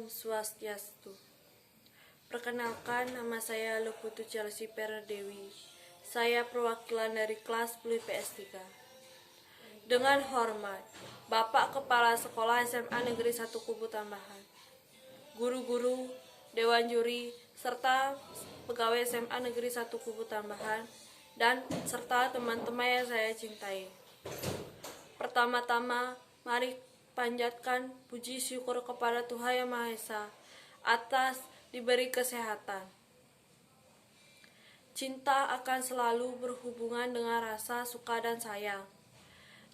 Swastiastu. Perkenalkan, nama saya Luputu Chelsea Peradewi. Saya perwakilan dari kelas 10 IPS 3. Dengan hormat, Bapak Kepala Sekolah SMA Negeri 1 Kubu Tambahan, guru-guru, dewan juri, serta pegawai SMA Negeri 1 Kubu Tambahan, dan serta teman-teman yang saya cintai. Pertama-tama, mari panjatkan puji syukur kepada Tuhan Yang Maha Esa atas diberi kesehatan. Cinta akan selalu berhubungan dengan rasa suka dan sayang.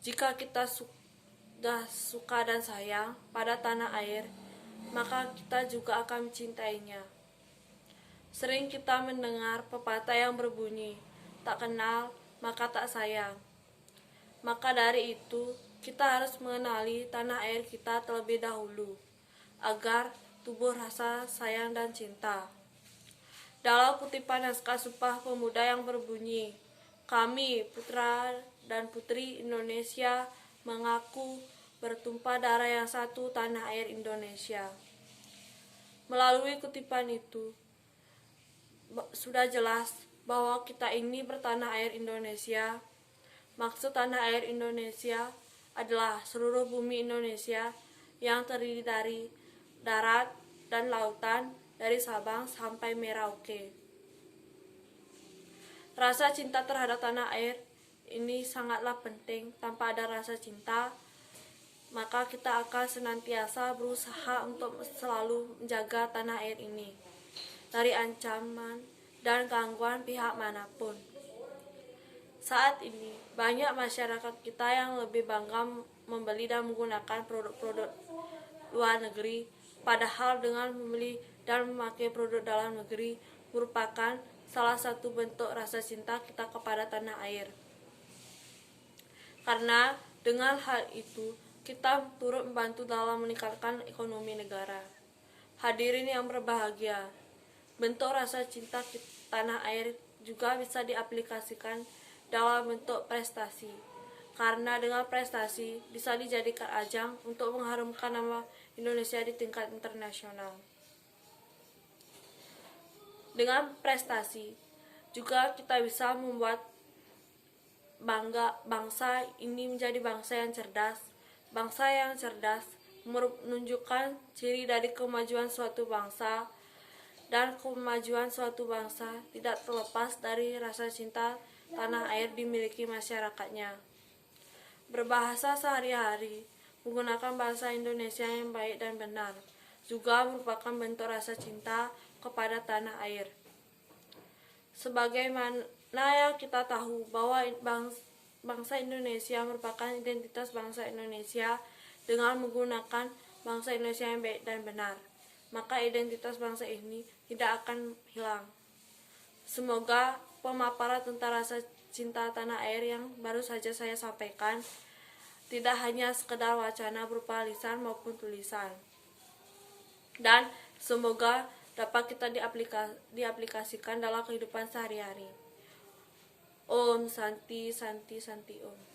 Jika kita sudah suka dan sayang pada tanah air, maka kita juga akan mencintainya. Sering kita mendengar pepatah yang berbunyi, tak kenal maka tak sayang. Maka dari itu, kita harus mengenali tanah air kita terlebih dahulu, agar tumbuh rasa sayang dan cinta. Dalam kutipan naskah Sumpah Pemuda yang berbunyi, kami, putra dan putri Indonesia, mengaku bertumpah darah yang satu, tanah air Indonesia. Melalui kutipan itu, sudah jelas bahwa kita ini bertanah air Indonesia. Maksud tanah air Indonesia adalah seluruh bumi Indonesia yang terdiri dari darat dan lautan, dari Sabang sampai Merauke. Rasa cinta terhadap tanah air ini sangatlah penting. Tanpa ada rasa cinta, maka kita akan senantiasa berusaha untuk selalu menjaga tanah air ini dari ancaman dan gangguan pihak manapun. Saat ini, banyak masyarakat kita yang lebih bangga membeli dan menggunakan produk-produk luar negeri, padahal dengan membeli dan memakai produk dalam negeri merupakan salah satu bentuk rasa cinta kita kepada tanah air. Karena dengan hal itu, kita turut membantu dalam meningkatkan ekonomi negara. Hadirin yang berbahagia, bentuk rasa cinta tanah air juga bisa diaplikasikan dalam bentuk prestasi. Karena dengan prestasi bisa dijadikan ajang untuk mengharumkan nama Indonesia di tingkat internasional. Dengan prestasi juga kita bisa membuat bangsa ini menjadi bangsa yang cerdas. Bangsa yang cerdas menunjukkan ciri dari kemajuan suatu bangsa, dan kemajuan suatu bangsa tidak terlepas dari rasa cinta tanah air dimiliki masyarakatnya. Berbahasa sehari-hari, menggunakan bahasa Indonesia yang baik dan benar juga merupakan bentuk rasa cinta kepada tanah air. Sebagaimana yang kita tahu bahwa bangsa Indonesia merupakan identitas bangsa Indonesia, dengan menggunakan bangsa Indonesia yang baik dan benar, maka identitas bangsa ini tidak akan hilang. Semoga pemaparan tentang rasa cinta tanah air yang baru saja saya sampaikan tidak hanya sekedar wacana berupa lisan maupun tulisan, dan semoga dapat kita diaplikasikan dalam kehidupan sehari-hari. Om Santi Santi Santi Om.